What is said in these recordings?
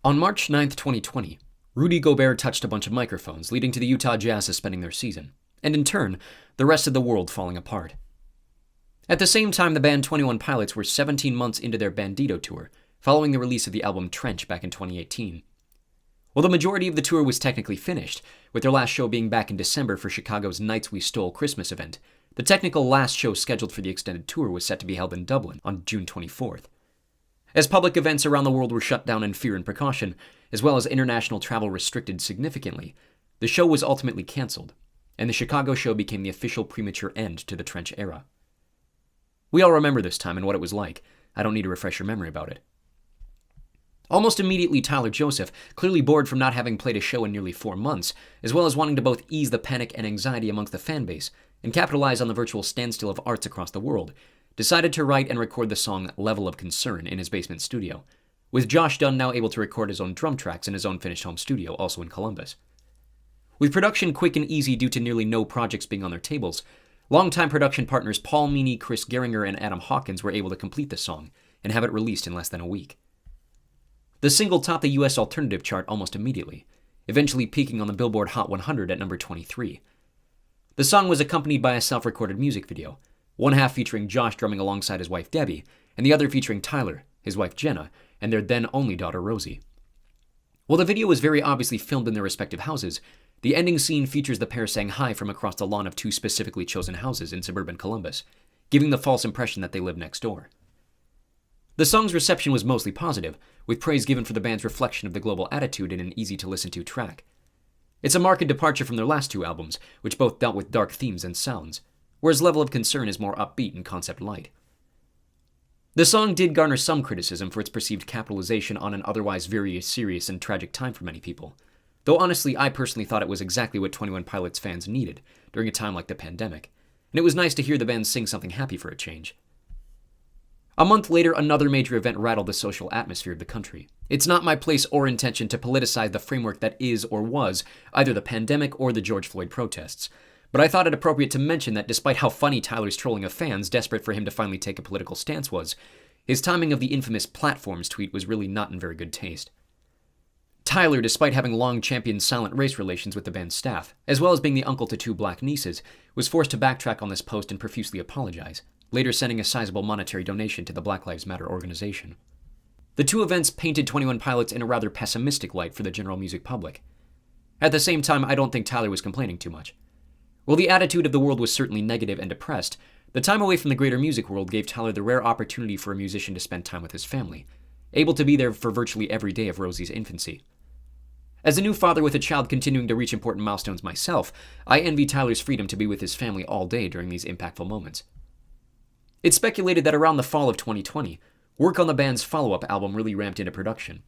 On March 9th, 2020, Rudy Gobert touched a bunch of microphones, leading to the Utah Jazz suspending their season, and in turn, the rest of the world falling apart. At the same time, the band 21 Pilots were 17 months into their Bandito tour, following the release of the album Trench back in 2018. While the majority of the tour was technically finished, with their last show being back in December for Chicago's Nights We Stole Christmas event, the technical last show scheduled for the extended tour was set to be held in Dublin on June 24th. As public events around the world were shut down in fear and precaution, as well as international travel restricted significantly, the show was ultimately cancelled, and the Chicago show became the official premature end to the Trench era. We all remember this time and what it was like. I don't need to refresh your memory about it. Almost immediately, Tyler Joseph, clearly bored from not having played a show in nearly 4 months, as well as wanting to both ease the panic and anxiety amongst the fanbase and capitalize on the virtual standstill of arts across the world, decided to write and record the song Level of Concern in his basement studio, with Josh Dunn now able to record his own drum tracks in his own finished home studio, also in Columbus. With production quick and easy due to nearly no projects being on their tables, longtime production partners Paul Meany, Chris Geringer, and Adam Hawkins were able to complete the song and have it released in less than a week. The single topped the US alternative chart almost immediately, eventually peaking on the Billboard Hot 100 at number 23. The song was accompanied by a self-recorded music video, one half featuring Josh drumming alongside his wife Debbie, and the other featuring Tyler, his wife Jenna, and their then only daughter Rosie. While the video was very obviously filmed in their respective houses, the ending scene features the pair saying hi from across the lawn of 2 specifically chosen houses in suburban Columbus, giving the false impression that they lived next door. The song's reception was mostly positive, with praise given for the band's reflection of the global attitude in an easy-to-listen-to track. It's a marked departure from their last 2 albums, which both dealt with dark themes and sounds, whereas Level of Concern is more upbeat and concept light. The song did garner some criticism for its perceived capitalization on an otherwise very serious and tragic time for many people, though honestly I personally thought it was exactly what 21 Pilots fans needed during a time like the pandemic, and it was nice to hear the band sing something happy for a change. A month later, another major event rattled the social atmosphere of the country. It's not my place or intention to politicize the framework that is or was either the pandemic or the George Floyd protests, but I thought it appropriate to mention that despite how funny Tyler's trolling of fans desperate for him to finally take a political stance was, his timing of the infamous platforms tweet was really not in very good taste. Tyler, despite having long championed silent race relations with the band's staff, as well as being the uncle to 2 black nieces, was forced to backtrack on this post and profusely apologize, later sending a sizable monetary donation to the Black Lives Matter organization. The 2 events painted 21 Pilots in a rather pessimistic light for the general music public. At the same time, I don't think Tyler was complaining too much. While the attitude of the world was certainly negative and depressed, the time away from the greater music world gave Tyler the rare opportunity for a musician to spend time with his family, able to be there for virtually every day of Rosie's infancy. As a new father with a child continuing to reach important milestones myself, I envy Tyler's freedom to be with his family all day during these impactful moments. It's speculated that around the fall of 2020, work on the band's follow-up album really ramped into production.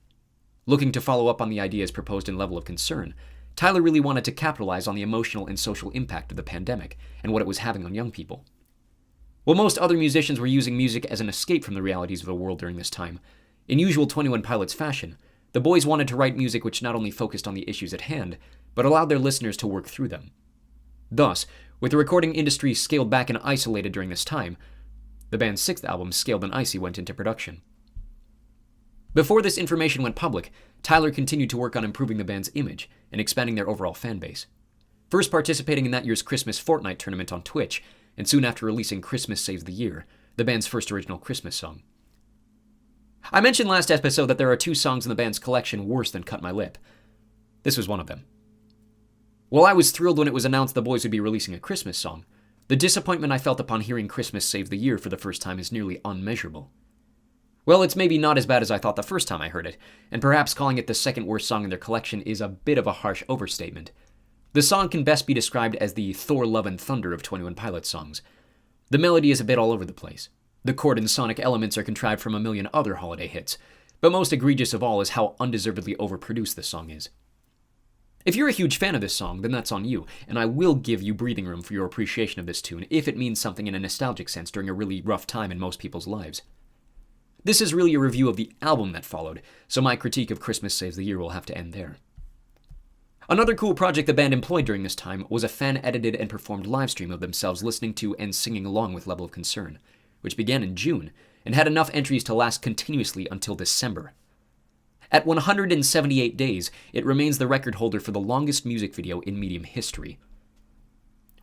Looking to follow up on the ideas proposed in Level of Concern, Tyler really wanted to capitalize on the emotional and social impact of the pandemic and what it was having on young people. While most other musicians were using music as an escape from the realities of the world during this time, in usual 21 Pilots fashion, the boys wanted to write music which not only focused on the issues at hand, but allowed their listeners to work through them. Thus, with the recording industry scaled back and isolated during this time, the band's 6th album, Scaled and Icy, went into production. Before this information went public, Tyler continued to work on improving the band's image and expanding their overall fan base, first participating in that year's Christmas Fortnite tournament on Twitch, and soon after releasing Christmas Saves the Year, the band's first original Christmas song. I mentioned last episode that there are 2 songs in the band's collection worse than Cut My Lip. This was one of them. While I was thrilled when it was announced the boys would be releasing a Christmas song, the disappointment I felt upon hearing Christmas Saves the Year for the first time is nearly unmeasurable. Well, it's maybe not as bad as I thought the first time I heard it, and perhaps calling it the second worst song in their collection is a bit of a harsh overstatement. The song can best be described as the Thor Love and Thunder of 21 Pilots songs. The melody is a bit all over the place. The chord and sonic elements are contrived from a million other holiday hits, but most egregious of all is how undeservedly overproduced this song is. If you're a huge fan of this song, then that's on you, and I will give you breathing room for your appreciation of this tune if it means something in a nostalgic sense during a really rough time in most people's lives. This is really a review of the album that followed, so my critique of Christmas Saves the Year will have to end there. Another cool project the band employed during this time was a fan-edited and performed livestream of themselves listening to and singing along with Level of Concern, which began in June and had enough entries to last continuously until December. At 178 days, it remains the record holder for the longest music video in Medium history.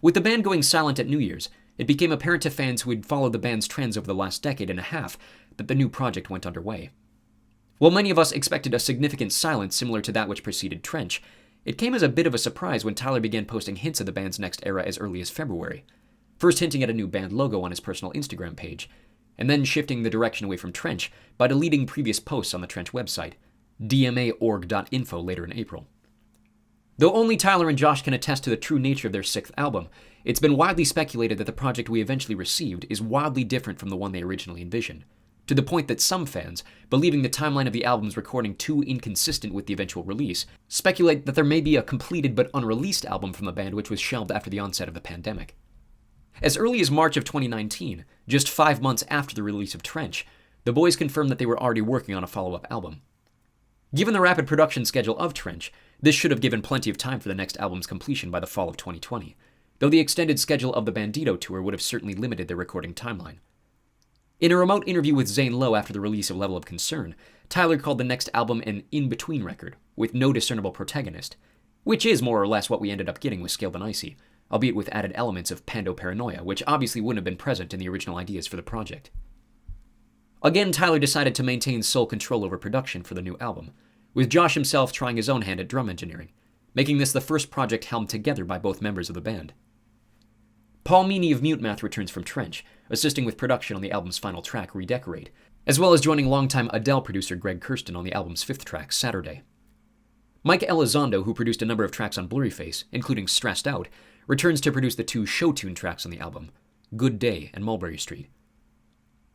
With the band going silent at New Year's, it became apparent to fans who had followed the band's trends over the last decade and a half that the new project went underway. While many of us expected a significant silence similar to that which preceded Trench, it came as a bit of a surprise when Tyler began posting hints of the band's next era as early as February, first hinting at a new band logo on his personal Instagram page, and then shifting the direction away from Trench by deleting previous posts on the Trench website, dmaorg.info, later in April. Though only Tyler and Josh can attest to the true nature of their sixth album, it's been widely speculated that the project we eventually received is wildly different from the one they originally envisioned, to the point that some fans, believing the timeline of the album's recording too inconsistent with the eventual release, speculate that there may be a completed but unreleased album from the band which was shelved after the onset of the pandemic. As early as March of 2019, just 5 months after the release of Trench, the boys confirmed that they were already working on a follow-up album. Given the rapid production schedule of Trench, this should have given plenty of time for the next album's completion by the fall of 2020, though the extended schedule of the Bandito tour would have certainly limited their recording timeline. In a remote interview with Zane Lowe after the release of Level of Concern, Tyler called the next album an in-between record, with no discernible protagonist, which is more or less what we ended up getting with Scaled and Icy, albeit with added elements of pando-paranoia, which obviously wouldn't have been present in the original ideas for the project. Again, Tyler decided to maintain sole control over production for the new album, with Josh himself trying his own hand at drum engineering, making this the first project helmed together by both members of the band. Paul Meany of Mute Math returns from Trench, assisting with production on the album's final track, Redecorate, as well as joining longtime Adele producer Greg Kurstin on the album's fifth track, Saturday. Mike Elizondo, who produced a number of tracks on Blurryface, including Stressed Out, returns to produce the 2 show tune tracks on the album, Good Day and Mulberry Street.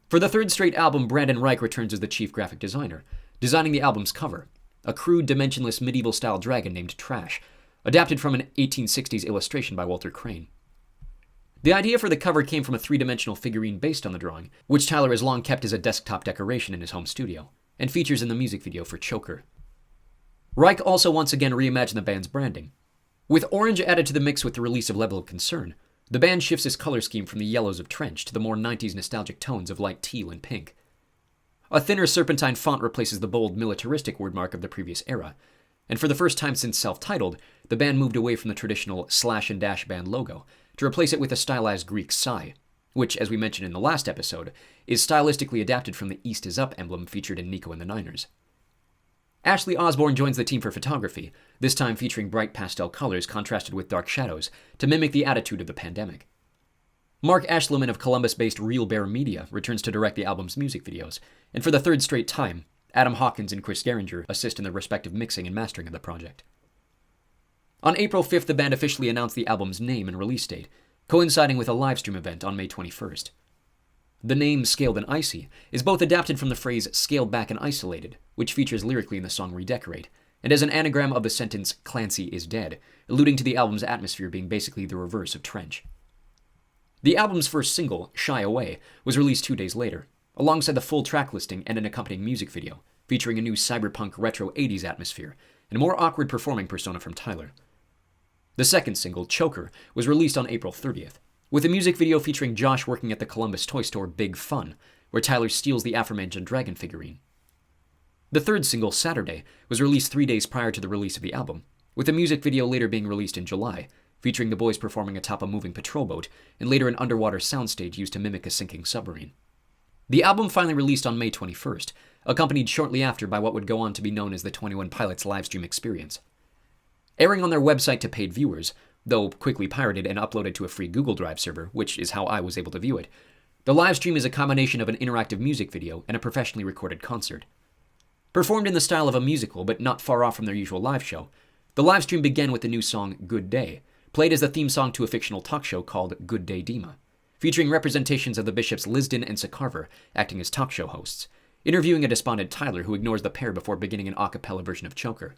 For the third straight album, Brandon Reich returns as the chief graphic designer, designing the album's cover, a crude, dimensionless medieval-style dragon named Trash, adapted from an 1860s illustration by Walter Crane. The idea for the cover came from a 3-dimensional figurine based on the drawing, which Tyler has long kept as a desktop decoration in his home studio, and features in the music video for Choker. Reich also once again reimagined the band's branding. With orange added to the mix with the release of Level of Concern, the band shifts its color scheme from the yellows of Trench to the more 90s nostalgic tones of light teal and pink. A thinner serpentine font replaces the bold, militaristic wordmark of the previous era, and for the first time since self-titled, the band moved away from the traditional slash and dash band logo to replace it with a stylized Greek psi, which, as we mentioned in the last episode, is stylistically adapted from the East is Up emblem featured in Nico and the Niners. Ashley Osborne joins the team for photography, this time featuring bright pastel colors contrasted with dark shadows, to mimic the attitude of the pandemic. Mark Ashleman of Columbus-based Real Bear Media returns to direct the album's music videos, and for the third straight time, Adam Hawkins and Chris Geringer assist in the respective mixing and mastering of the project. On April 5th, the band officially announced the album's name and release date, coinciding with a livestream event on May 21st. The name Scaled and Icy is both adapted from the phrase scaled back and isolated, which features lyrically in the song Redecorate, and as an anagram of the sentence Clancy is dead, alluding to the album's atmosphere being basically the reverse of Trench. The album's first single, Shy Away, was released 2 days later, alongside the full track listing and an accompanying music video, featuring a new cyberpunk retro 80s atmosphere and a more awkward performing persona from Tyler. The second single, Choker, was released on April 30th, with a music video featuring Josh working at the Columbus toy store Big Fun, where Tyler steals the aforementioned dragon figurine. The third single, Saturday, was released 3 days prior to the release of the album, with a music video later being released in July, featuring the boys performing atop a moving patrol boat and later an underwater soundstage used to mimic a sinking submarine. The album finally released on May 21st, accompanied shortly after by what would go on to be known as the 21 Pilots livestream experience. Airing on their website to paid viewers, though quickly pirated and uploaded to a free Google Drive server, which is how I was able to view it, the livestream is a combination of an interactive music video and a professionally recorded concert. Performed in the style of a musical but not far off from their usual live show, the livestream began with the new song Good Day, played as the theme song to a fictional talk show called Good Day Dima, featuring representations of the bishops Lisden and Sakarver acting as talk show hosts, interviewing a despondent Tyler who ignores the pair before beginning an a cappella version of Choker.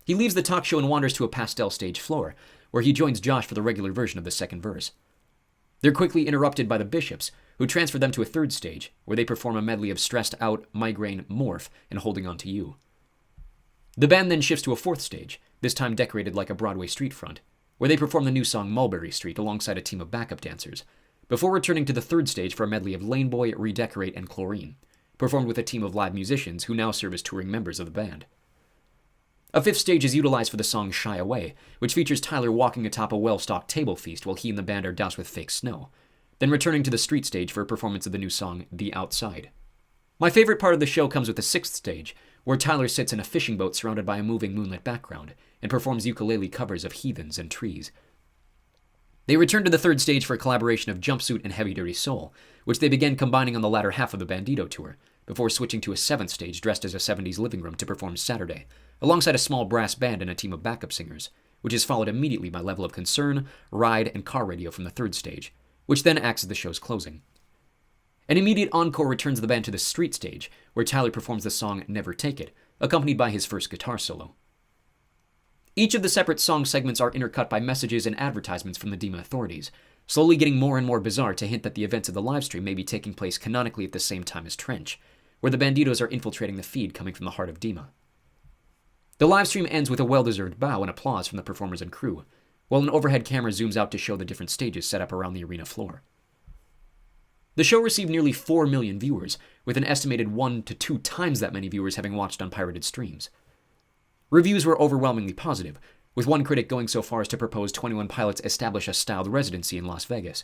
He leaves the talk show and wanders to a pastel stage floor, where he joins Josh for the regular version of the second verse. They're quickly interrupted by the bishops, who transfer them to a third stage, where they perform a medley of Stressed Out, Migraine, Morph, and Holding On To You. The band then shifts to a fourth stage, this time decorated like a Broadway street front, where they perform the new song Mulberry Street alongside a team of backup dancers, before returning to the third stage for a medley of Lane Boy, Redecorate, and Chlorine, performed with a team of live musicians who now serve as touring members of the band. A fifth stage is utilized for the song Shy Away, which features Tyler walking atop a well-stocked table feast while he and the band are doused with fake snow, then returning to the street stage for a performance of the new song The Outside. My favorite part of the show comes with the sixth stage, where Tyler sits in a fishing boat surrounded by a moving moonlit background and performs ukulele covers of Heathens and Trees. They return to the third stage for a collaboration of Jumpsuit and Heavy Dirty Soul, which they began combining on the latter half of the Bandito tour, before switching to a seventh stage dressed as a 70s living room to perform Saturday, alongside a small brass band and a team of backup singers, which is followed immediately by Level of Concern, Ride, and Car Radio from the third stage, which then acts as the show's closing. An immediate encore returns the band to the street stage, where Tyler performs the song Never Take It, accompanied by his first guitar solo. Each of the separate song segments are intercut by messages and advertisements from the Dima authorities, slowly getting more and more bizarre to hint that the events of the livestream may be taking place canonically at the same time as Trench, where the Banditos are infiltrating the feed coming from the heart of Dima. The livestream ends with a well-deserved bow and applause from the performers and crew, while an overhead camera zooms out to show the different stages set up around the arena floor. The show received nearly 4 million viewers, with an estimated 1 to 2 times that many viewers having watched on pirated streams. Reviews were overwhelmingly positive, with one critic going so far as to propose 21 Pilots establish a styled residency in Las Vegas.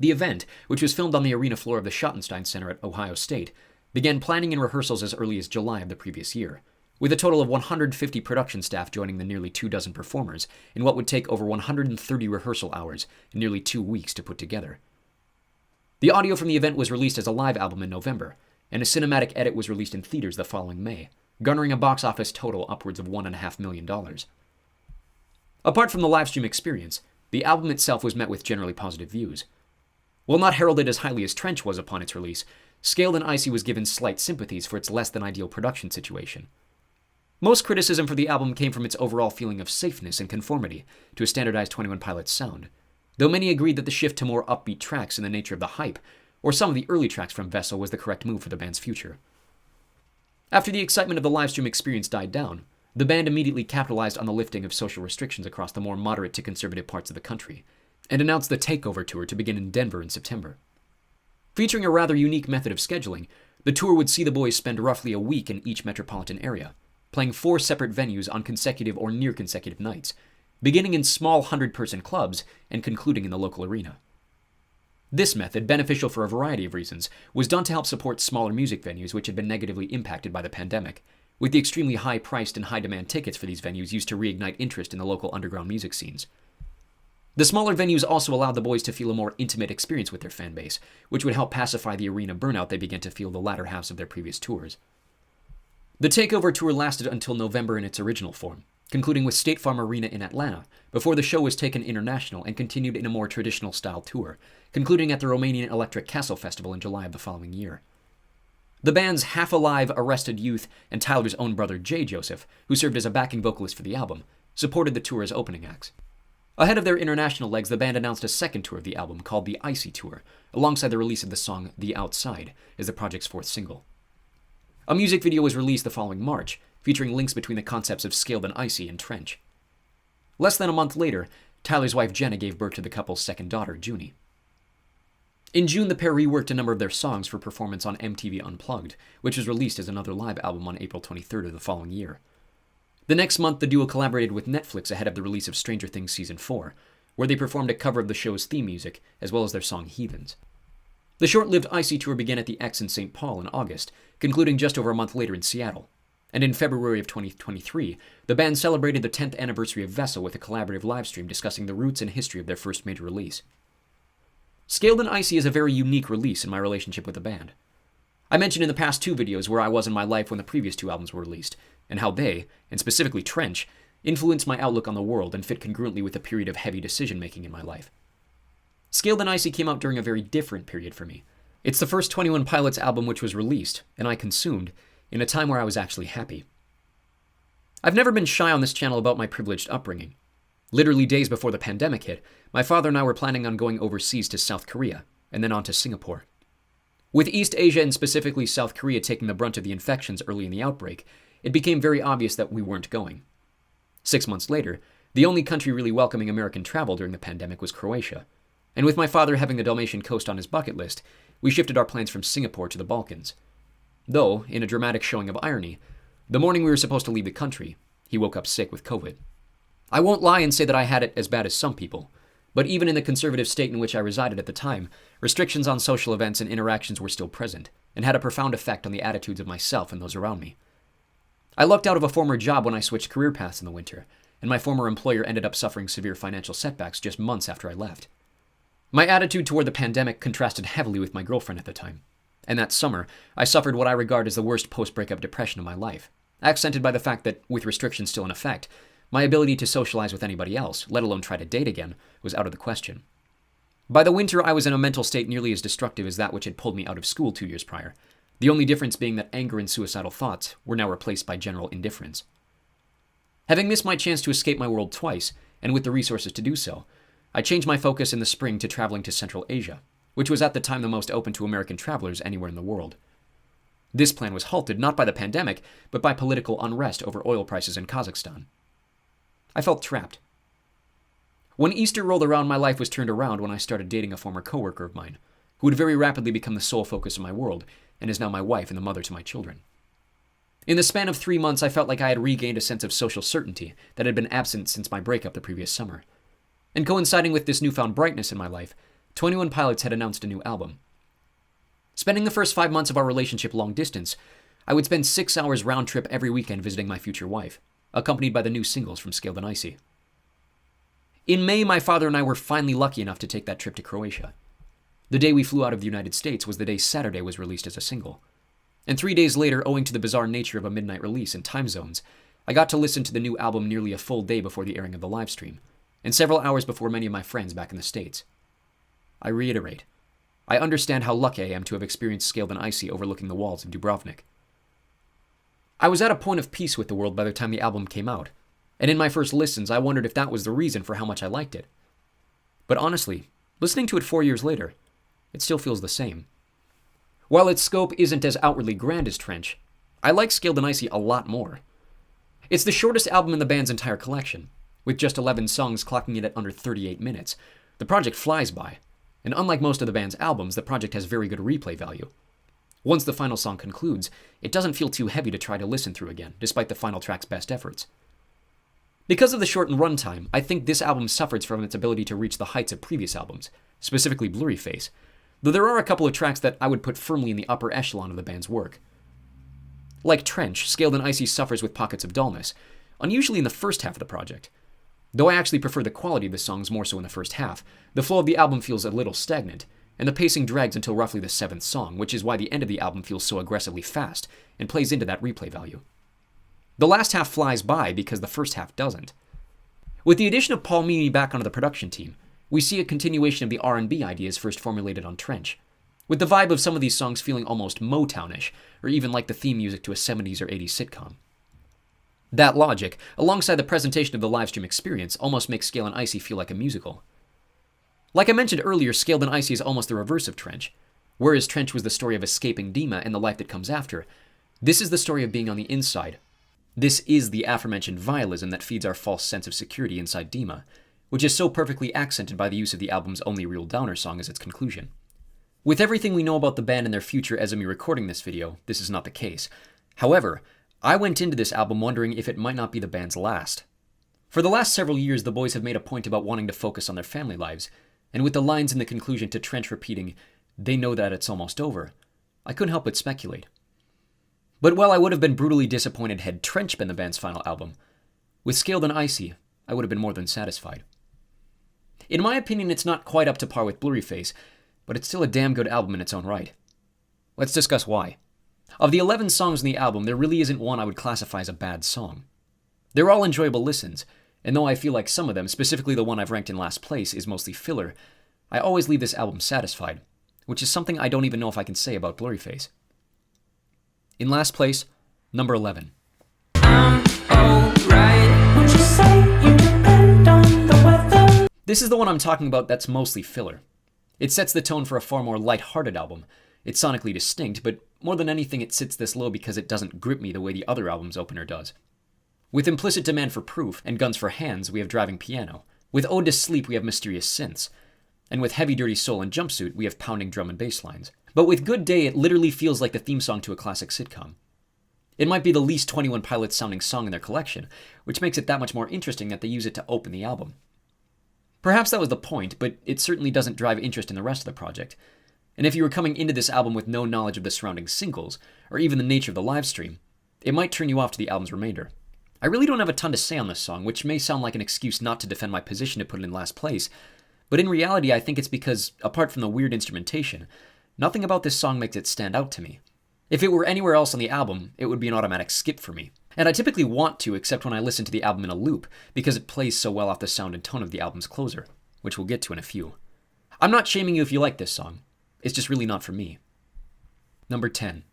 The event, which was filmed on the arena floor of the Schottenstein Center at Ohio State, began planning and rehearsals as early as July of the previous year, with a total of 150 production staff joining the nearly 24 performers in what would take over 130 rehearsal hours and nearly 2 weeks to put together. The audio from the event was released as a live album in November, and a cinematic edit was released in theaters the following May, garnering a box office total upwards of $1.5 million. Apart from the livestream experience, the album itself was met with generally positive views. While not heralded as highly as Trench was upon its release, Scaled and Icy was given slight sympathies for its less-than-ideal production situation. Most criticism for the album came from its overall feeling of safeness and conformity to a standardized 21 Pilots sound, though many agreed that the shift to more upbeat tracks in the nature of the Hype, or some of the early tracks from Vessel, was the correct move for the band's future. After the excitement of the livestream experience died down, the band immediately capitalized on the lifting of social restrictions across the more moderate to conservative parts of the country, and announced the Takeover Tour to begin in Denver in September. Featuring a rather unique method of scheduling, the tour would see the boys spend roughly a week in each metropolitan area, playing 4 separate venues on consecutive or near-consecutive nights, beginning in small 100-person clubs and concluding in the local arena. This method, beneficial for a variety of reasons, was done to help support smaller music venues which had been negatively impacted by the pandemic, with the extremely high-priced and high-demand tickets for these venues used to reignite interest in the local underground music scenes. The smaller venues also allowed the boys to feel a more intimate experience with their fanbase, which would help pacify the arena burnout they began to feel the latter halves of their previous tours. The Takeover Tour lasted until November in its original form, concluding with State Farm Arena in Atlanta, before the show was taken international and continued in a more traditional-style tour, concluding at the Romanian Electric Castle Festival in July of the following year. The band's half-alive Arrested Youth and Tyler's own brother Jay Joseph, who served as a backing vocalist for the album, supported the tour as opening acts. Ahead of their international legs, the band announced a second tour of the album called the Icy Tour, alongside the release of the song The Outside as the project's 4th single. A music video was released the following March, featuring links between the concepts of Scaled and Icy and Trench. Less than a month later, Tyler's wife Jenna gave birth to the couple's second daughter, Junie. In June, the pair reworked a number of their songs for performance on MTV Unplugged, which was released as another live album on April 23rd of the following year. The next month, the duo collaborated with Netflix ahead of the release of Stranger Things Season 4, where they performed a cover of the show's theme music, as well as their song Heathens. The short-lived Icy Tour began at the X in St. Paul in August, concluding just over a month later in Seattle. And in February of 2023, the band celebrated the 10th anniversary of Vessel with a collaborative livestream discussing the roots and history of their first major release. Scaled and Icy is a very unique release in my relationship with the band. I mentioned in the past 2 videos where I was in my life when the previous 2 albums were released, and how they, and specifically Trench, influenced my outlook on the world and fit congruently with a period of heavy decision-making in my life. Scaled and Icy came out during a very different period for me. It's the first 21 Pilots album which was released, and I consumed, in a time where I was actually happy. I've never been shy on this channel about my privileged upbringing. Literally days before the pandemic hit, my father and I were planning on going overseas to South Korea, and then on to Singapore. With East Asia and specifically South Korea taking the brunt of the infections early in the outbreak, it became very obvious that we weren't going. 6 months later, the only country really welcoming American travel during the pandemic was Croatia, and with my father having the Dalmatian coast on his bucket list, we shifted our plans from Singapore to the Balkans. Though, in a dramatic showing of irony, the morning we were supposed to leave the country, he woke up sick with COVID. I won't lie and say that I had it as bad as some people, but even in the conservative state in which I resided at the time, restrictions on social events and interactions were still present, and had a profound effect on the attitudes of myself and those around me. I lucked out of a former job when I switched career paths in the winter, and my former employer ended up suffering severe financial setbacks just months after I left. My attitude toward the pandemic contrasted heavily with my girlfriend at the time, and that summer, I suffered what I regard as the worst post-breakup depression of my life, accented by the fact that, with restrictions still in effect, my ability to socialize with anybody else, let alone try to date again, was out of the question. By the winter, I was in a mental state nearly as destructive as that which had pulled me out of school 2 years prior, the only difference being that anger and suicidal thoughts were now replaced by general indifference. Having missed my chance to escape my world twice, and with the resources to do so, I changed my focus in the spring to traveling to Central Asia, which was at the time the most open to American travelers anywhere in the world. This plan was halted not by the pandemic, but by political unrest over oil prices in Kazakhstan. I felt trapped. When Easter rolled around, my life was turned around when I started dating a former coworker of mine, who would very rapidly become the sole focus of my world, and is now my wife and the mother to my children. In the span of 3 months, I felt like I had regained a sense of social certainty that had been absent since my breakup the previous summer. And coinciding with this newfound brightness in my life, 21 Pilots had announced a new album. Spending the first 5 months of our relationship long distance, I would spend 6 hours round trip every weekend visiting my future wife, accompanied by the new singles from Scaled and Icy. In May, my father and I were finally lucky enough to take that trip to Croatia. The day we flew out of the United States was the day Saturday was released as a single. And 3 days later, owing to the bizarre nature of a midnight release and time zones, I got to listen to the new album nearly a full day before the airing of the live stream, and several hours before many of my friends back in the States. I reiterate, I understand how lucky I am to have experienced Scaled and Icy overlooking the walls of Dubrovnik. I was at a point of peace with the world by the time the album came out, and in my first listens, I wondered if that was the reason for how much I liked it. But honestly, listening to it 4 years later, it still feels the same. While its scope isn't as outwardly grand as Trench, I like Scaled and Icy a lot more. It's the shortest album in the band's entire collection, with just 11 songs clocking it at under 38 minutes. The project flies by, and unlike most of the band's albums, the project has very good replay value. Once the final song concludes, it doesn't feel too heavy to try to listen through again, despite the final track's best efforts. Because of the shortened runtime, I think this album suffers from its ability to reach the heights of previous albums, specifically Blurryface, though there are a couple of tracks that I would put firmly in the upper echelon of the band's work. Like Trench, Scaled and Icy suffers with pockets of dullness, unusually in the first half of the project. Though I actually prefer the quality of the songs more so in the first half, the flow of the album feels a little stagnant, and the pacing drags until roughly the 7th song, which is why the end of the album feels so aggressively fast and plays into that replay value. The last half flies by because the first half doesn't. With the addition of Paul Meany back onto the production team, we see a continuation of the R&B ideas first formulated on Trench, with the vibe of some of these songs feeling almost Motownish, or even like the theme music to a 70s or 80s sitcom. That logic, alongside the presentation of the livestream experience, almost makes Scaled and Icy feel like a musical. Like I mentioned earlier, Scaled and Icy is almost the reverse of Trench. Whereas Trench was the story of escaping Dima and the life that comes after, this is the story of being on the inside. This is the aforementioned vialism that feeds our false sense of security inside Dima, which is so perfectly accented by the use of the album's only real downer song as its conclusion. With everything we know about the band and their future as of me recording this video, this is not the case. However, I went into this album wondering if it might not be the band's last. For the last several years, the boys have made a point about wanting to focus on their family lives, and with the lines in the conclusion to Trench repeating, "They know that it's almost over," I couldn't help but speculate. But while I would have been brutally disappointed had Trench been the band's final album, with Scaled and Icy, I would have been more than satisfied. In my opinion, it's not quite up to par with Blurryface, but it's still a damn good album in its own right. Let's discuss why. Of the 11 songs in the album, there really isn't one I would classify as a bad song. They're all enjoyable listens, and though I feel like some of them, specifically the one I've ranked in last place, is mostly filler, I always leave this album satisfied, which is something I don't even know if I can say about Blurryface. In last place, number 11. This is the one I'm talking about that's mostly filler. It sets the tone for a far more light-hearted album. It's sonically distinct, but more than anything it sits this low because it doesn't grip me the way the other album's opener does. With Implicit Demand for Proof and Guns for Hands, we have Driving Piano. With Ode to Sleep, we have Mysterious Synths. And with Heavy Dirty Soul and Jumpsuit, we have pounding drum and bass lines. But with Good Day, it literally feels like the theme song to a classic sitcom. It might be the least 21 Pilots sounding song in their collection, which makes it that much more interesting that they use it to open the album. Perhaps that was the point, but it certainly doesn't drive interest in the rest of the project. And if you were coming into this album with no knowledge of the surrounding singles, or even the nature of the live stream, it might turn you off to the album's remainder. I really don't have a ton to say on this song, which may sound like an excuse not to defend my position to put it in last place, but in reality I think it's because, apart from the weird instrumentation, nothing about this song makes it stand out to me. If it were anywhere else on the album, it would be an automatic skip for me. And I typically want to, except when I listen to the album in a loop, because it plays so well off the sound and tone of the album's closer, which we'll get to in a few. I'm not shaming you if you like this song. It's just really not for me. Number 10.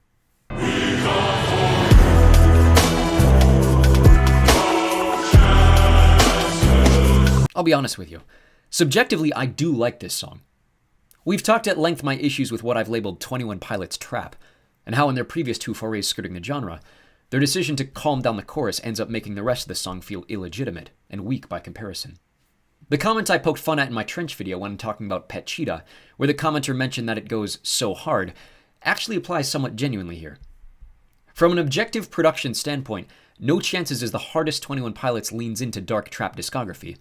I'll be honest with you. Subjectively, I do like this song. We've talked at length my issues with what I've labeled 21 Pilots trap, and how in their previous two forays skirting the genre, their decision to calm down the chorus ends up making the rest of the song feel illegitimate and weak by comparison. The comment I poked fun at in my Trench video when talking about Pet Cheetah, where the commenter mentioned that it goes so hard, actually applies somewhat genuinely here. From an objective production standpoint, No Chances is the hardest 21 Pilots leans into dark trap discography.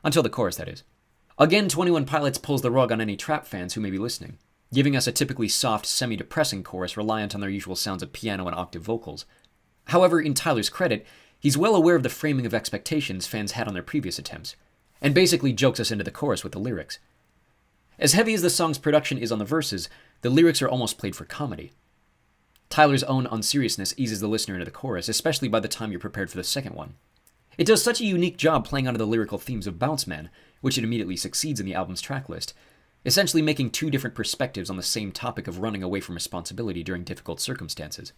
Until the chorus, that is. Again, 21 Pilots pulls the rug on any trap fans who may be listening, giving us a typically soft, semi-depressing chorus reliant on their usual sounds of piano and octave vocals. However, in Tyler's credit, he's well aware of the framing of expectations fans had on their previous attempts, and basically jokes us into the chorus with the lyrics. As heavy as the song's production is on the verses, the lyrics are almost played for comedy. Tyler's own unseriousness eases the listener into the chorus, especially by the time you're prepared for the second one. It does such a unique job playing onto the lyrical themes of Bounce Man, which it immediately succeeds in the album's track list, essentially making two different perspectives on the same topic of running away from responsibility during difficult circumstances.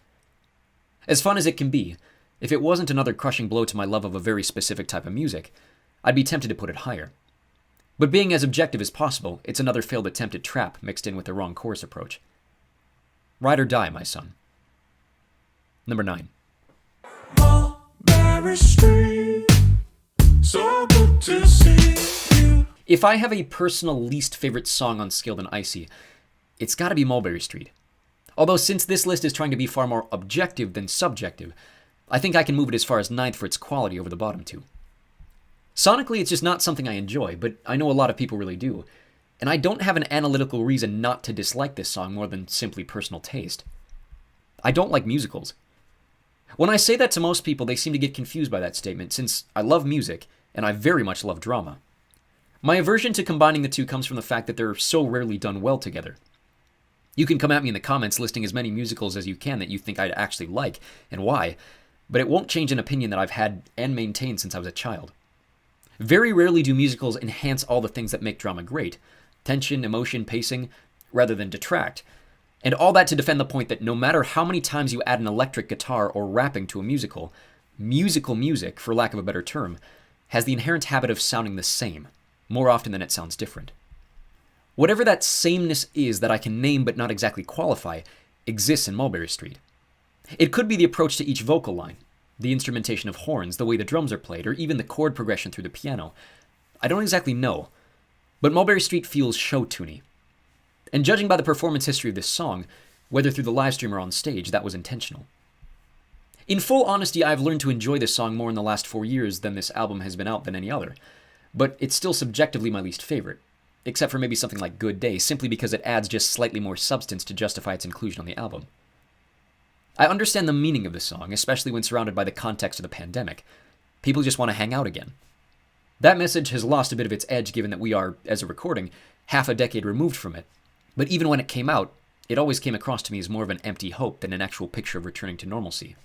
As fun as it can be, if it wasn't another crushing blow to my love of a very specific type of music, I'd be tempted to put it higher. But being as objective as possible, it's another failed attempt at trap mixed in with the wrong chorus approach. Ride or die, my son. Number 9. Street, so good to see you. If I have a personal least favorite song on Skilled and Icy, it's gotta be Mulberry Street. Although since this list is trying to be far more objective than subjective, I think I can move it as far as 9th for its quality over the bottom two. Sonically, it's just not something I enjoy, but I know a lot of people really do, and I don't have an analytical reason not to dislike this song more than simply personal taste. I don't like musicals. When I say that to most people, they seem to get confused by that statement, since I love music, and I very much love drama. My aversion to combining the two comes from the fact that they're so rarely done well together. You can come at me in the comments listing as many musicals as you can that you think I'd actually like, and why, but it won't change an opinion that I've had and maintained since I was a child. Very rarely do musicals enhance all the things that make drama great, tension, emotion, pacing, rather than detract. And all that to defend the point that no matter how many times you add an electric guitar or rapping to a musical music, for lack of a better term, has the inherent habit of sounding the same, more often than it sounds different. Whatever that sameness is that I can name but not exactly qualify, exists in Mulberry Street. It could be the approach to each vocal line, the instrumentation of horns, the way the drums are played, or even the chord progression through the piano. I don't exactly know, but Mulberry Street feels show-tuney. And judging by the performance history of this song, whether through the livestream or on stage, that was intentional. In full honesty, I've learned to enjoy this song more in the last 4 years than this album has been out than any other, but it's still subjectively my least favorite, except for maybe something like Good Day, simply because it adds just slightly more substance to justify its inclusion on the album. I understand the meaning of the song, especially when surrounded by the context of the pandemic. People just want to hang out again. That message has lost a bit of its edge given that we are, as a recording, half a decade removed from it. But even when it came out, it always came across to me as more of an empty hope than an actual picture of returning to normalcy.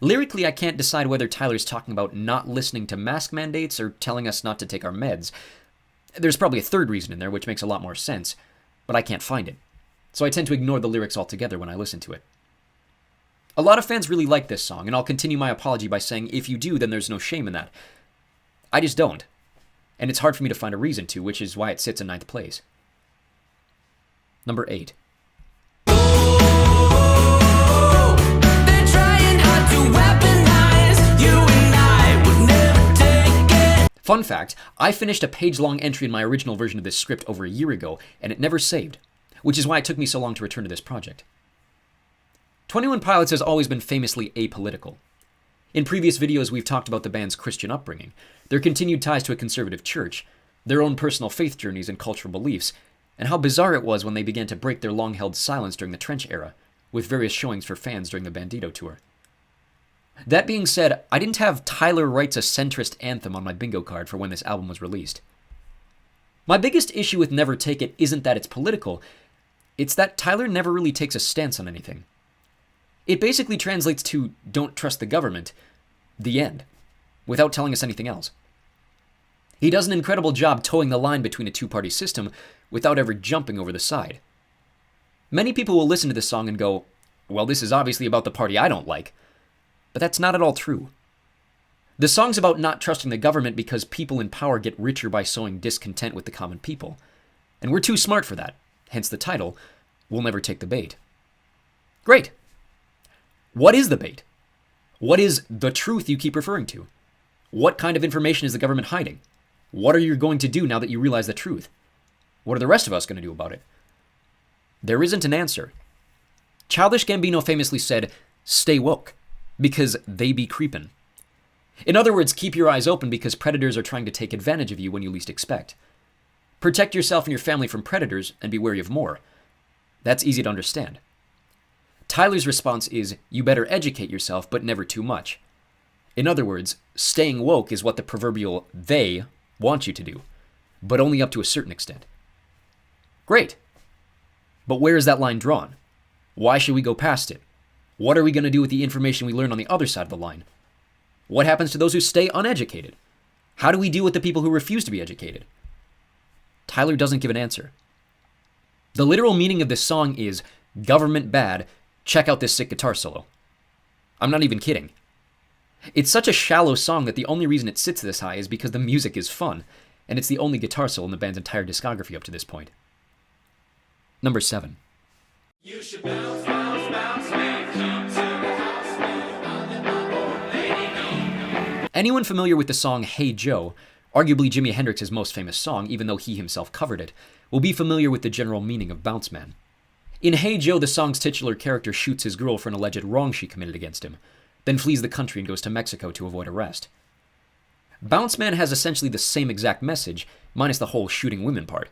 Lyrically, I can't decide whether Tyler's talking about not listening to mask mandates or telling us not to take our meds. There's probably a third reason in there which makes a lot more sense, but I can't find it. So I tend to ignore the lyrics altogether when I listen to it. A lot of fans really like this song, and I'll continue my apology by saying if you do, then there's no shame in that. I just don't. And it's hard for me to find a reason to, which is why it sits in 9th place. Number 8. Fun fact, I finished a page-long entry in my original version of this script over a year ago, and it never saved. which is why it took me so long to return to this project. 21 Pilots has always been famously apolitical. In previous videos, we've talked about the band's Christian upbringing, their continued ties to a conservative church, their own personal faith journeys and cultural beliefs, and how bizarre it was when they began to break their long-held silence during the Trench era, with various showings for fans during the Bandito tour. That being said, I didn't have Tyler Writes a Centrist Anthem on my bingo card for when this album was released. My biggest issue with Never Take It isn't that it's political, it's that Tyler never really takes a stance on anything. It basically translates to don't trust the government, the end, without telling us anything else. He does an incredible job towing the line between a two-party system without ever jumping over the side. Many people will listen to this song and go, well, this is obviously about the party I don't like. But that's not at all true. The song's about not trusting the government because people in power get richer by sowing discontent with the common people. And we're too smart for that, hence the title, We'll Never Take the Bait. Great. What is the bait? What is the truth you keep referring to? What kind of information is the government hiding? What are you going to do now that you realize the truth? What are the rest of us going to do about it? There isn't an answer. Childish Gambino famously said, stay woke, because they be creepin'. In other words, keep your eyes open because predators are trying to take advantage of you when you least expect. Protect yourself and your family from predators and be wary of more. That's easy to understand. Tyler's response is, you better educate yourself, but never too much. In other words, staying woke is what the proverbial they want you to do, but only up to a certain extent. Great. But where is that line drawn? Why should we go past it? What are we going to do with the information we learn on the other side of the line? What happens to those who stay uneducated? How do we deal with the people who refuse to be educated? Tyler doesn't give an answer. The literal meaning of this song is, government bad, check out this sick guitar solo. I'm not even kidding. It's such a shallow song that the only reason it sits this high is because the music is fun, and it's the only guitar solo in the band's entire discography up to this point. Number 7. You should bounce, bounce, bounce, man. Come to the house, man. I'll let my old lady know. Anyone familiar with the song Hey Joe, arguably Jimi Hendrix's most famous song, even though he himself covered it, will be familiar with the general meaning of Bounce Man. In Hey Joe, the song's titular character shoots his girl for an alleged wrong she committed against him, then flees the country and goes to Mexico to avoid arrest. Bounce Man has essentially the same exact message, minus the whole shooting women part.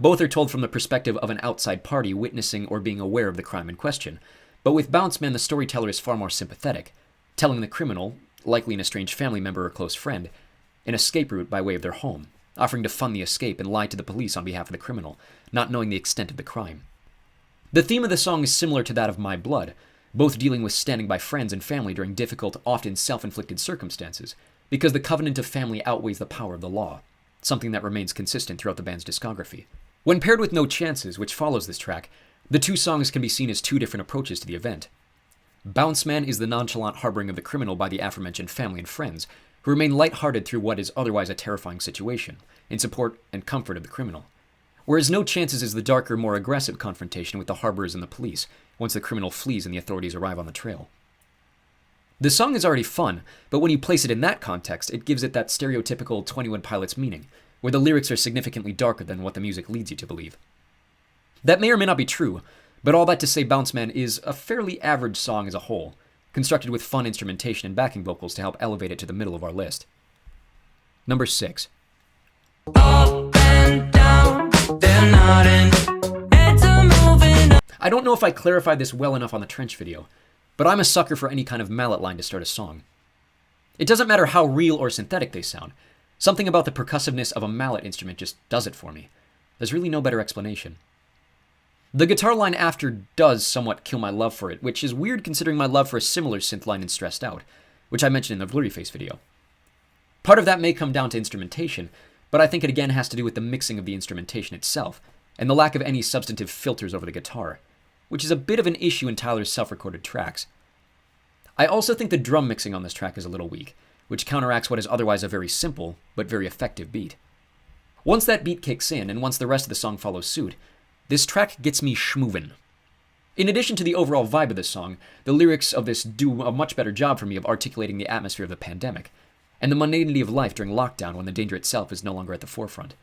Both are told from the perspective of an outside party witnessing or being aware of the crime in question, but with Bounce Man the storyteller is far more sympathetic, telling the criminal, likely an estranged family member or close friend, an escape route by way of their home, offering to fund the escape and lie to the police on behalf of the criminal, not knowing the extent of the crime. The theme of the song is similar to that of My Blood, both dealing with standing by friends and family during difficult, often self-inflicted circumstances, because the covenant of family outweighs the power of the law, something that remains consistent throughout the band's discography. When paired with No Chances, which follows this track, the two songs can be seen as two different approaches to the event. Bounce Man is the nonchalant harboring of the criminal by the aforementioned family and friends, who remain lighthearted through what is otherwise a terrifying situation, in support and comfort of the criminal. Whereas No Chances is the darker, more aggressive confrontation with the harborers and the police, once the criminal flees and the authorities arrive on the trail. The song is already fun, but when you place it in that context, it gives it that stereotypical 21 Pilots meaning, where the lyrics are significantly darker than what the music leads you to believe. That may or may not be true, but all that to say Bounce Man is a fairly average song as a whole, constructed with fun instrumentation and backing vocals to help elevate it to the middle of our list. Number 6. Up and down, they're nodding, heads are moving. I don't know if I clarified this well enough on the Trench video, but I'm a sucker for any kind of mallet line to start a song. It doesn't matter how real or synthetic they sound. Something about the percussiveness of a mallet instrument just does it for me. There's really no better explanation. The guitar line after does somewhat kill my love for it, which is weird considering my love for a similar synth line in Stressed Out, which I mentioned in the Blurryface video. Part of that may come down to instrumentation, but I think it again has to do with the mixing of the instrumentation itself, and the lack of any substantive filters over the guitar, which is a bit of an issue in Tyler's self-recorded tracks. I also think the drum mixing on this track is a little weak, which counteracts what is otherwise a very simple, but very effective beat. Once that beat kicks in, and once the rest of the song follows suit, this track gets me schmoovin'. In addition to the overall vibe of the song, the lyrics of this do a much better job for me of articulating the atmosphere of the pandemic, and the mundanity of life during lockdown when the danger itself is no longer at the forefront.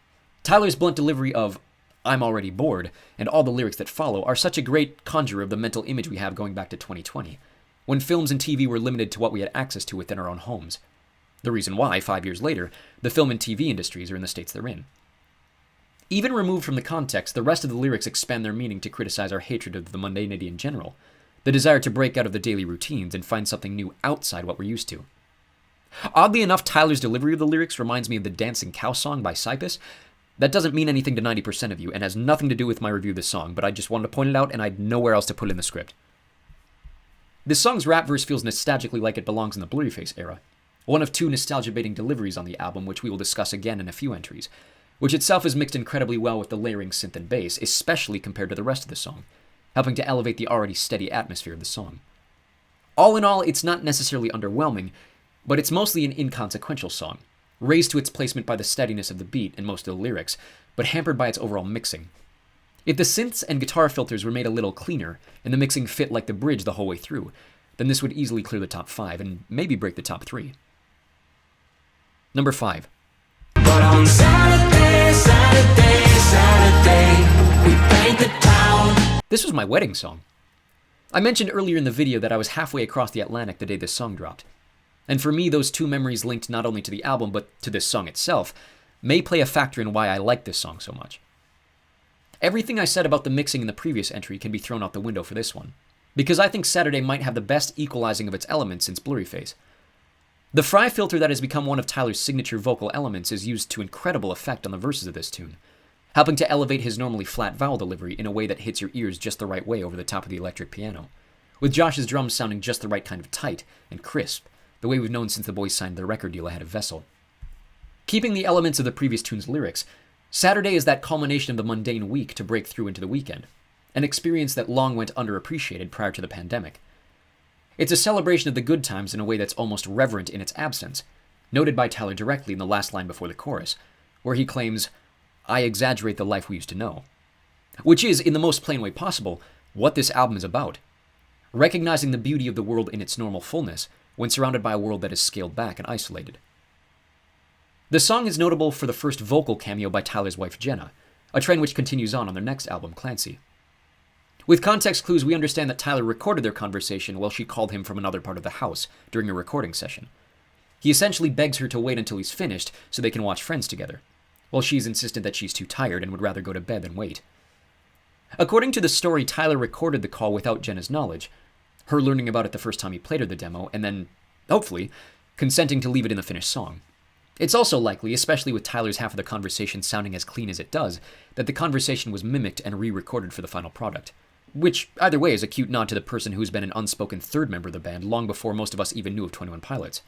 Tyler's blunt delivery of, I'm already bored, and all the lyrics that follow are such a great conjure of the mental image we have going back to 2020, when films and TV were limited to what we had access to within our own homes. The reason why, 5 years later, the film and TV industries are in the states they're in. Even removed from the context, the rest of the lyrics expand their meaning to criticize our hatred of the mundanity in general, the desire to break out of the daily routines and find something new outside what we're used to. Oddly enough, Tyler's delivery of the lyrics reminds me of the Dancing Cow song by Cypress. That doesn't mean anything to 90% of you and has nothing to do with my review of this song, but I just wanted to point it out and I had nowhere else to put it in the script. This song's rap verse feels nostalgically like it belongs in the Blurryface era, one of 2 nostalgia-baiting deliveries on the album, which we will discuss again in a few entries, which itself is mixed incredibly well with the layering synth and bass, especially compared to the rest of the song, helping to elevate the already steady atmosphere of the song. All in all, it's not necessarily underwhelming, but it's mostly an inconsequential song, raised to its placement by the steadiness of the beat and most of the lyrics, but hampered by its overall mixing. If the synths and guitar filters were made a little cleaner, and the mixing fit like the bridge the whole way through, then this would easily clear the top 5, and maybe break the top 3. Number 5. But on Saturday, we paint the town. This was my wedding song. I mentioned earlier in the video that I was halfway across the Atlantic the day this song dropped. And for me, those 2 memories linked not only to the album, but to this song itself, may play a factor in why I like this song so much. Everything I said about the mixing in the previous entry can be thrown out the window for this one, because I think Saturday might have the best equalizing of its elements since Blurryface. The fry filter that has become one of Tyler's signature vocal elements is used to incredible effect on the verses of this tune, helping to elevate his normally flat vowel delivery in a way that hits your ears just the right way over the top of the electric piano, with Josh's drums sounding just the right kind of tight and crisp, the way we've known since the boys signed their record deal ahead of Vessel. Keeping the elements of the previous tune's lyrics, Saturday is that culmination of the mundane week to break through into the weekend, an experience that long went underappreciated prior to the pandemic. It's a celebration of the good times in a way that's almost reverent in its absence, noted by Tyler directly in the last line before the chorus, where he claims, "I exaggerate the life we used to know," which is, in the most plain way possible, what this album is about, recognizing the beauty of the world in its normal fullness when surrounded by a world that is scaled back and isolated. The song is notable for the first vocal cameo by Tyler's wife Jenna, a trend which continues on their next album, Clancy. With context clues, we understand that Tyler recorded their conversation while she called him from another part of the house during a recording session. He essentially begs her to wait until he's finished so they can watch Friends together, while she's insistent that she's too tired and would rather go to bed than wait. According to the story, Tyler recorded the call without Jenna's knowledge, her learning about it the first time he played her the demo, and then, hopefully, consenting to leave it in the finished song. It's also likely, especially with Tyler's half of the conversation sounding as clean as it does, that the conversation was mimicked and re-recorded for the final product. Which, either way, is a cute nod to the person who's been an unspoken third member of the band long before most of us even knew of 21 Pilots.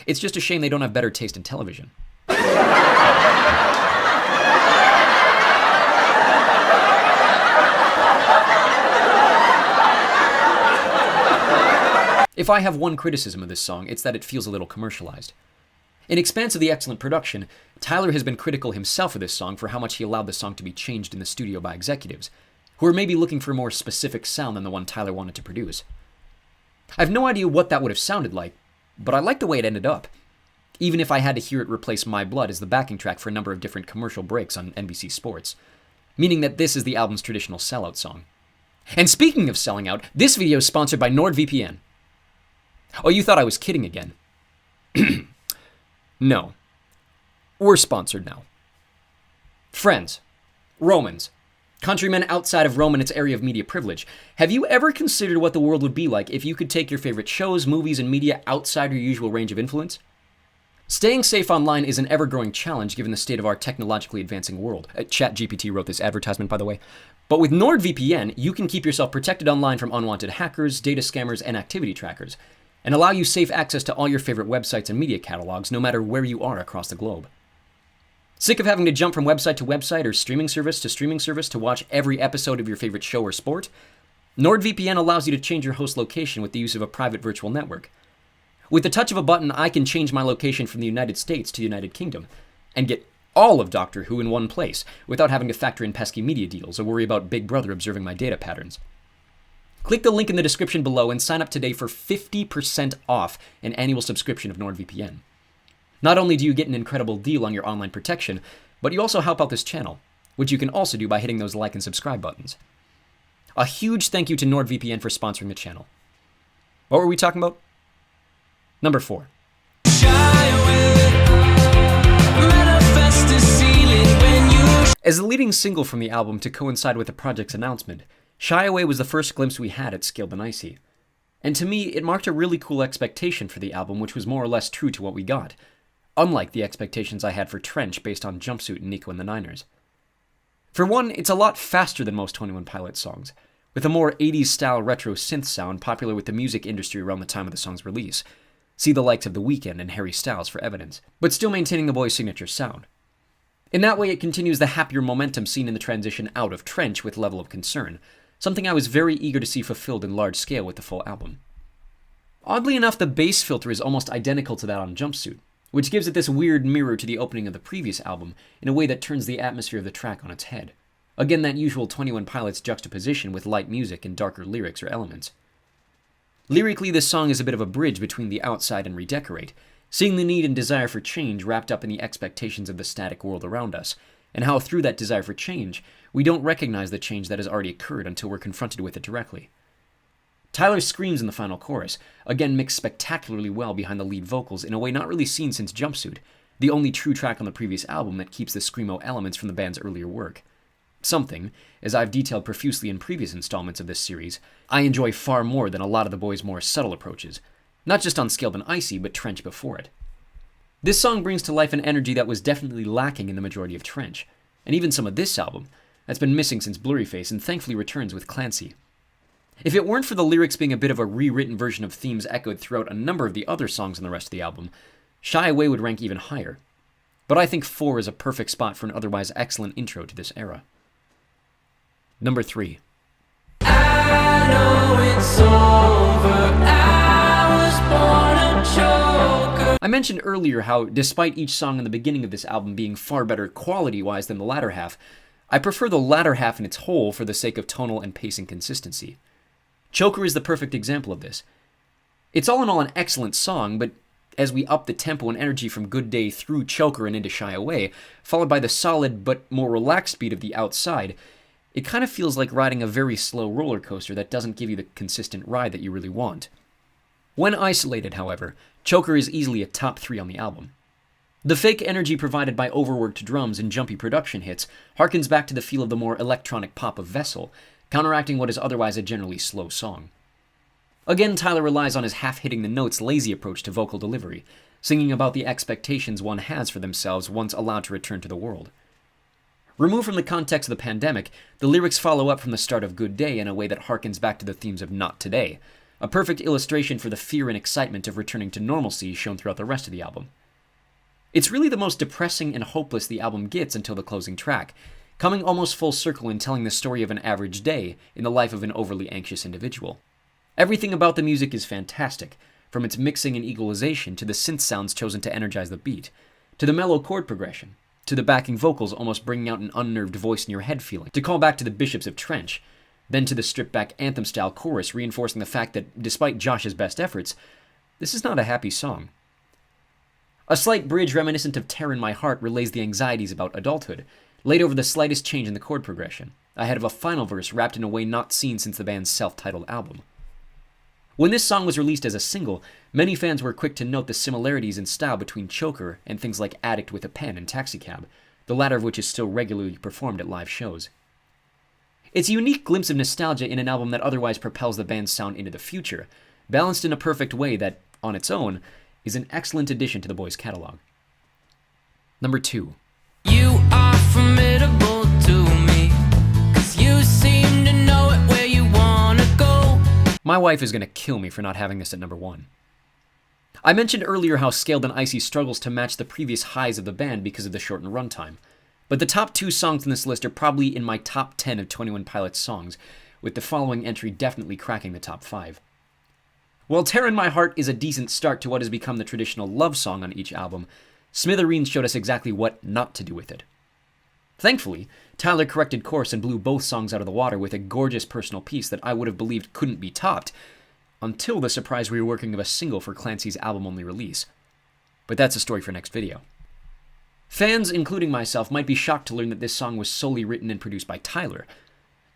It's just a shame they don't have better taste in television. If I have one criticism of this song, it's that it feels a little commercialized. In expanse of the excellent production, Tyler has been critical himself of this song for how much he allowed the song to be changed in the studio by executives, who are maybe looking for a more specific sound than the one Tyler wanted to produce. I have no idea what that would have sounded like, but I like the way it ended up, even if I had to hear it replace My Blood as the backing track for a number of different commercial breaks on NBC Sports, meaning that this is the album's traditional sellout song. And speaking of selling out, this video is sponsored by NordVPN. Oh, you thought I was kidding again. No. We're sponsored now. Friends, Romans, countrymen outside of Rome and its area of media privilege, have you ever considered what the world would be like if you could take your favorite shows, movies, and media outside your usual range of influence? Staying safe online is an ever-growing challenge given the state of our technologically advancing world. ChatGPT wrote this advertisement, by the way. But with NordVPN, you can keep yourself protected online from unwanted hackers, data scammers, and activity trackers, and allow you safe access to all your favorite websites and media catalogs no matter where you are across the globe. Sick of having to jump from website to website or streaming service to watch every episode of your favorite show or sport? NordVPN allows you to change your host location with the use of a private virtual network. With the touch of a button, I can change my location from the United States to the United Kingdom and get all of Doctor Who in one place without having to factor in pesky media deals or worry about Big Brother observing my data patterns. Click the link in the description below and sign up today for 50% off an annual subscription of NordVPN. Not only do you get an incredible deal on your online protection, but you also help out this channel, which you can also do by hitting those like and subscribe buttons. A huge thank you to NordVPN for sponsoring the channel. What were we talking about? Number 4. As the leading single from the album to coincide with the project's announcement, Shy Away was the first glimpse we had at Scaled and Icy. And to me, it marked a really cool expectation for the album, which was more or less true to what we got, unlike the expectations I had for Trench based on Jumpsuit and Nico and the Niners. For one, it's a lot faster than most 21 Pilots songs, with a more 80s-style retro synth sound popular with the music industry around the time of the song's release. See the likes of The Weeknd and Harry Styles for evidence, but still maintaining the boys' signature sound. In that way, it continues the happier momentum seen in the transition out of Trench with Level of Concern, something I was very eager to see fulfilled in large scale with the full album. Oddly enough, the bass filter is almost identical to that on Jumpsuit, which gives it this weird mirror to the opening of the previous album in a way that turns the atmosphere of the track on its head. Again, that usual 21 Pilots juxtaposition with light music and darker lyrics or elements. Lyrically, this song is a bit of a bridge between the outside and redecorate, seeing the need and desire for change wrapped up in the expectations of the static world around us, and how through that desire for change, we don't recognize the change that has already occurred until we're confronted with it directly. Tyler's screams in the final chorus, again mixed spectacularly well behind the lead vocals in a way not really seen since Jumpsuit, the only true track on the previous album that keeps the screamo elements from the band's earlier work. Something, as I've detailed profusely in previous installments of this series, I enjoy far more than a lot of the boys' more subtle approaches, not just on Scaled and Icy, but Trench before it. This song brings to life an energy that was definitely lacking in the majority of Trench, and even some of this album, that's been missing since Blurryface and thankfully returns with Clancy. If it weren't for the lyrics being a bit of a rewritten version of themes echoed throughout a number of the other songs on the rest of the album, Shy Away would rank even higher. But I think 4 is a perfect spot for an otherwise excellent intro to this era. Number 3. I know it's over. I was born a joker. I mentioned earlier how, despite each song in the beginning of this album being far better quality-wise than the latter half, I prefer the latter half in its whole for the sake of tonal and pacing consistency. Choker is the perfect example of this. It's all in all an excellent song, but as we up the tempo and energy from Good Day through Choker and into Shy Away, followed by the solid but more relaxed beat of the Outside, it kind of feels like riding a very slow roller coaster that doesn't give you the consistent ride that you really want. When isolated, however, Choker is easily a top 3 on the album. The fake energy provided by overworked drums and jumpy production hits harkens back to the feel of the more electronic pop of Vessel, counteracting what is otherwise a generally slow song. Again, Tyler relies on his half-hitting-the-notes lazy approach to vocal delivery, singing about the expectations one has for themselves once allowed to return to the world. Removed from the context of the pandemic, the lyrics follow up from the start of Good Day in a way that harkens back to the themes of Not Today, a perfect illustration for the fear and excitement of returning to normalcy shown throughout the rest of the album. It's really the most depressing and hopeless the album gets until the closing track, coming almost full circle in telling the story of an average day in the life of an overly anxious individual. Everything about the music is fantastic, from its mixing and equalization to the synth sounds chosen to energize the beat, to the mellow chord progression, to the backing vocals almost bringing out an unnerved voice in your head feeling, to call back to the Bishops of Trench, then to the stripped-back anthem-style chorus reinforcing the fact that, despite Josh's best efforts, this is not a happy song. A slight bridge reminiscent of Tear in My Heart relays the anxieties about adulthood, laid over the slightest change in the chord progression, ahead of a final verse wrapped in a way not seen since the band's self-titled album. When this song was released as a single, many fans were quick to note the similarities in style between Choker and things like Addict with a Pen and Taxicab, the latter of which is still regularly performed at live shows. It's a unique glimpse of nostalgia in an album that otherwise propels the band's sound into the future, balanced in a perfect way that, on its own, is an excellent addition to the boys' catalog. Number 2. You are formidable to me, 'cause you seem to know it where you wanna go. My wife is gonna kill me for not having this at number 1. I mentioned earlier how Scaled and Icy struggles to match the previous highs of the band because of the shortened runtime, but the top 2 songs in this list are probably in my top 10 of 21 Pilots songs, with the following entry definitely cracking the top 5. While Tear in My Heart is a decent start to what has become the traditional love song on each album, Smithereens showed us exactly what not to do with it. Thankfully, Tyler corrected course and blew both songs out of the water with a gorgeous personal piece that I would have believed couldn't be topped, until the surprise reworking of a single for Clancy's album-only release. But that's a story for next video. Fans, including myself, might be shocked to learn that this song was solely written and produced by Tyler.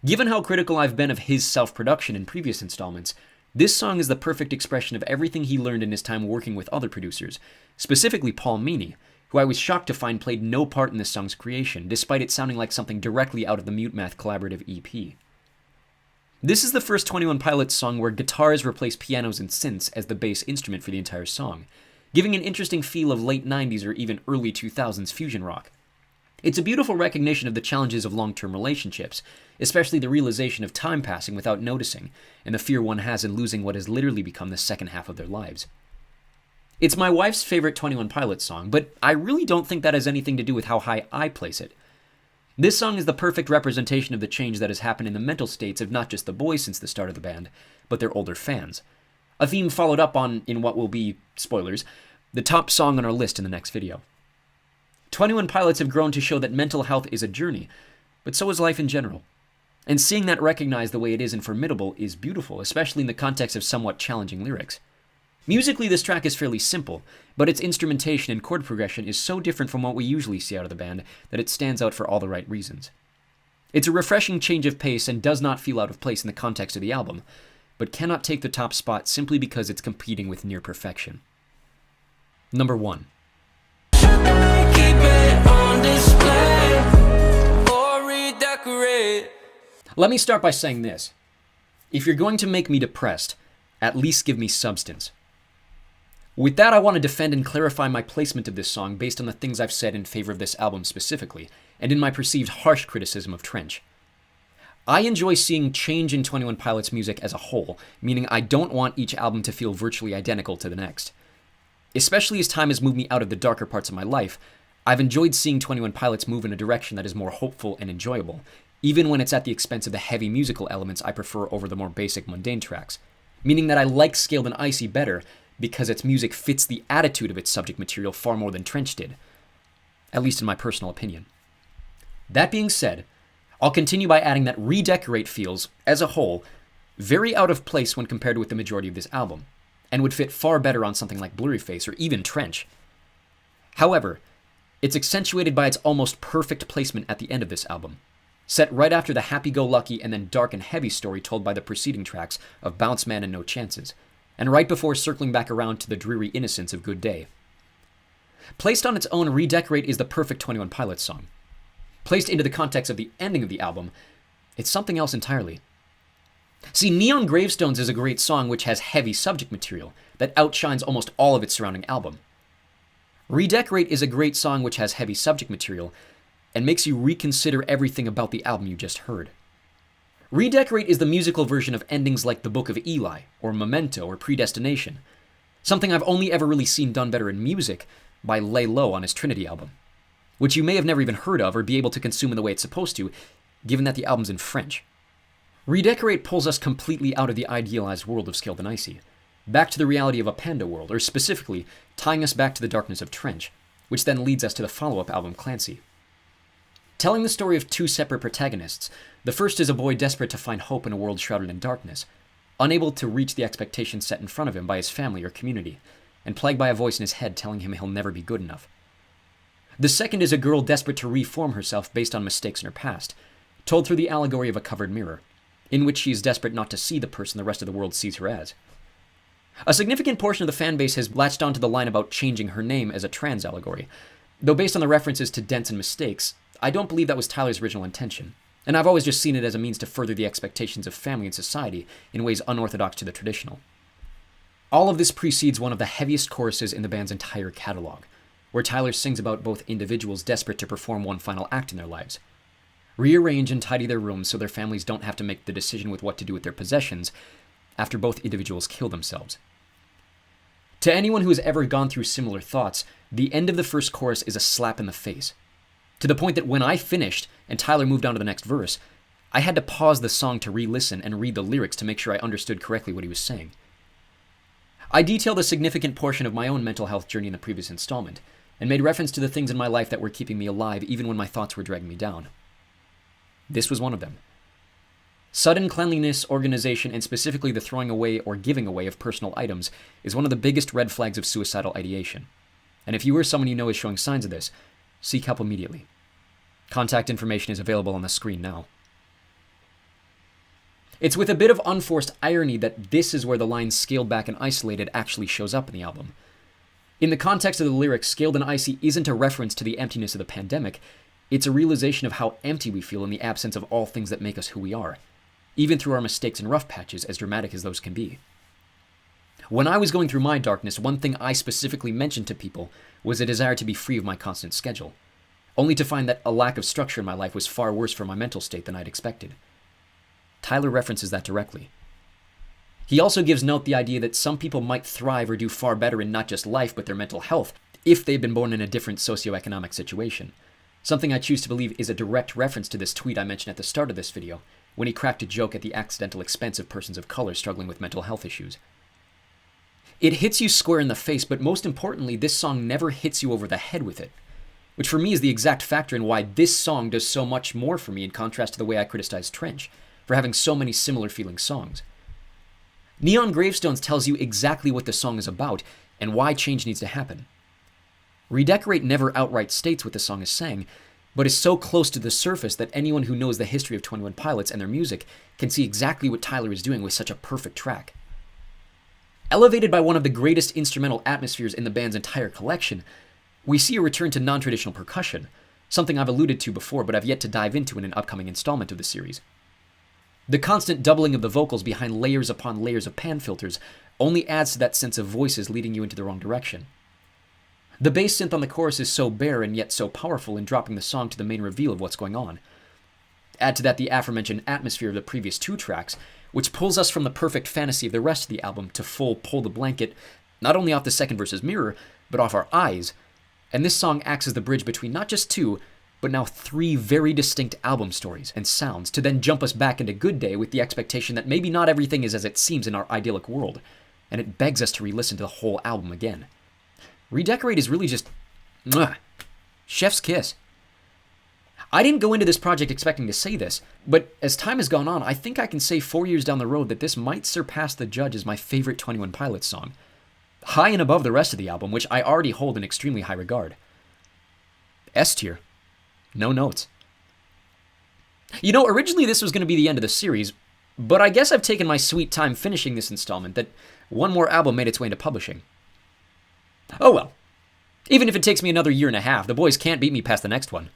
Given how critical I've been of his self-production in previous installments, this song is the perfect expression of everything he learned in his time working with other producers, specifically Paul Meany, who I was shocked to find played no part in this song's creation, despite it sounding like something directly out of the Mute Math collaborative EP. This is the first 21 Pilots song where guitars replace pianos and synths as the bass instrument for the entire song, giving an interesting feel of late 90s or even early 2000s fusion rock. It's a beautiful recognition of the challenges of long-term relationships, especially the realization of time passing without noticing, and the fear one has in losing what has literally become the second half of their lives. It's my wife's favorite 21 Pilots song, but I really don't think that has anything to do with how high I place it. This song is the perfect representation of the change that has happened in the mental states of not just the boys since the start of the band, but their older fans. A theme followed up on in what will be, spoilers, the top song on our list in the next video. 21 Pilots have grown to show that mental health is a journey, but so is life in general. And seeing that recognized the way it is in Formidable is beautiful, especially in the context of somewhat challenging lyrics. Musically, this track is fairly simple, but its instrumentation and chord progression is so different from what we usually see out of the band that it stands out for all the right reasons. It's a refreshing change of pace and does not feel out of place in the context of the album, but cannot take the top spot simply because it's competing with near perfection. Number 1. Let me start by saying this. If you're going to make me depressed, at least give me substance. With that, I want to defend and clarify my placement of this song based on the things I've said in favor of this album specifically, and in my perceived harsh criticism of Trench. I enjoy seeing change in 21 Pilots music as a whole, meaning I don't want each album to feel virtually identical to the next. Especially as time has moved me out of the darker parts of my life, I've enjoyed seeing 21 Pilots move in a direction that is more hopeful and enjoyable, even when it's at the expense of the heavy musical elements I prefer over the more basic mundane tracks, meaning that I like Scaled and Icy better because its music fits the attitude of its subject material far more than Trench did, at least in my personal opinion. That being said, I'll continue by adding that Redecorate feels, as a whole, very out of place when compared with the majority of this album, and would fit far better on something like Blurryface or even Trench. However, it's accentuated by its almost perfect placement at the end of this album, set right after the happy-go-lucky and then dark and heavy story told by the preceding tracks of Bounce Man and No Chances, and right before circling back around to the dreary innocence of Good Day. Placed on its own, Redecorate is the perfect 21 Pilots song. Placed into the context of the ending of the album, it's something else entirely. See, Neon Gravestones is a great song which has heavy subject material that outshines almost all of its surrounding album. Redecorate is a great song which has heavy subject material and makes you reconsider everything about the album you just heard. Redecorate is the musical version of endings like The Book of Eli, or Memento, or Predestination, something I've only ever really seen done better in music by Lay Low on his Trinity album, which you may have never even heard of or be able to consume in the way it's supposed to, given that the album's in French. Redecorate pulls us completely out of the idealized world of Scaled and Icy, back to the reality of a Panda world, or specifically, tying us back to the darkness of Trench, which then leads us to the follow-up album Clancy. Telling the story of two separate protagonists, the first is a boy desperate to find hope in a world shrouded in darkness, unable to reach the expectations set in front of him by his family or community, and plagued by a voice in his head telling him he'll never be good enough. The second is a girl desperate to reform herself based on mistakes in her past, told through the allegory of a covered mirror, in which she is desperate not to see the person the rest of the world sees her as. A significant portion of the fanbase has latched onto the line about changing her name as a trans allegory, though based on the references to dents and mistakes, I don't believe that was Tyler's original intention, and I've always just seen it as a means to further the expectations of family and society in ways unorthodox to the traditional. All of this precedes one of the heaviest choruses in the band's entire catalog, where Tyler sings about both individuals desperate to perform one final act in their lives, rearrange and tidy their rooms so their families don't have to make the decision with what to do with their possessions after both individuals kill themselves. To anyone who has ever gone through similar thoughts, the end of the first chorus is a slap in the face, to the point that when I finished and Tyler moved on to the next verse, I had to pause the song to re-listen and read the lyrics to make sure I understood correctly what he was saying. I detailed a significant portion of my own mental health journey in the previous installment, and made reference to the things in my life that were keeping me alive even when my thoughts were dragging me down. This was one of them. Sudden cleanliness, organization, and specifically the throwing away or giving away of personal items is one of the biggest red flags of suicidal ideation. And if you or someone you know is showing signs of this, Seek help immediately. Contact information is available on the screen now. It's with a bit of unforced irony that this is where the line scaled back and isolated actually shows up in the album. In the context of the lyrics, scaled and icy isn't a reference to the emptiness of the pandemic, it's a realization of how empty we feel in the absence of all things that make us who we are, even through our mistakes and rough patches, as dramatic as those can be. When I was going through my darkness, one thing I specifically mentioned to people was a desire to be free of my constant schedule, only to find that a lack of structure in my life was far worse for my mental state than I'd expected. Tyler references that directly. He also gives note the idea that some people might thrive or do far better in not just life but their mental health if they've been born in a different socioeconomic situation. Something I choose to believe is a direct reference to this tweet I mentioned at the start of this video, when he cracked a joke at the accidental expense of persons of color struggling with mental health issues. It hits you square in the face, but most importantly, this song never hits you over the head with it, which for me is the exact factor in why this song does so much more for me in contrast to the way I criticized Trench for having so many similar feeling songs. Neon Gravestones tells you exactly what the song is about and why change needs to happen. Redecorate never outright states what the song is saying, but is so close to the surface that anyone who knows the history of 21 Pilots and their music can see exactly what Tyler is doing with such a perfect track. Elevated by one of the greatest instrumental atmospheres in the band's entire collection, we see a return to non-traditional percussion, something I've alluded to before but have yet to dive into in an upcoming installment of the series. The constant doubling of the vocals behind layers upon layers of pan filters only adds to that sense of voices leading you into the wrong direction. The bass synth on the chorus is so bare and yet so powerful in dropping the song to the main reveal of what's going on. Add to that the aforementioned atmosphere of the previous two tracks, which pulls us from the perfect fantasy of the rest of the album to full pull the blanket, not only off the second verse's mirror, but off our eyes, and this song acts as the bridge between not just two, but now three very distinct album stories and sounds to then jump us back into Good Day with the expectation that maybe not everything is as it seems in our idyllic world, and it begs us to re-listen to the whole album again. Redecorate is really just chef's kiss. I didn't go into this project expecting to say this, but as time has gone on, I think I can say 4 years down the road that this might surpass The Judge as my favorite 21 Pilots song, high and above the rest of the album, which I already hold in extremely high regard. S tier. No notes. You know, originally this was going to be the end of the series, but I guess I've taken my sweet time finishing this installment that one more album made its way into publishing. Oh well. Even if it takes me another year and a half, the boys can't beat me past the next one.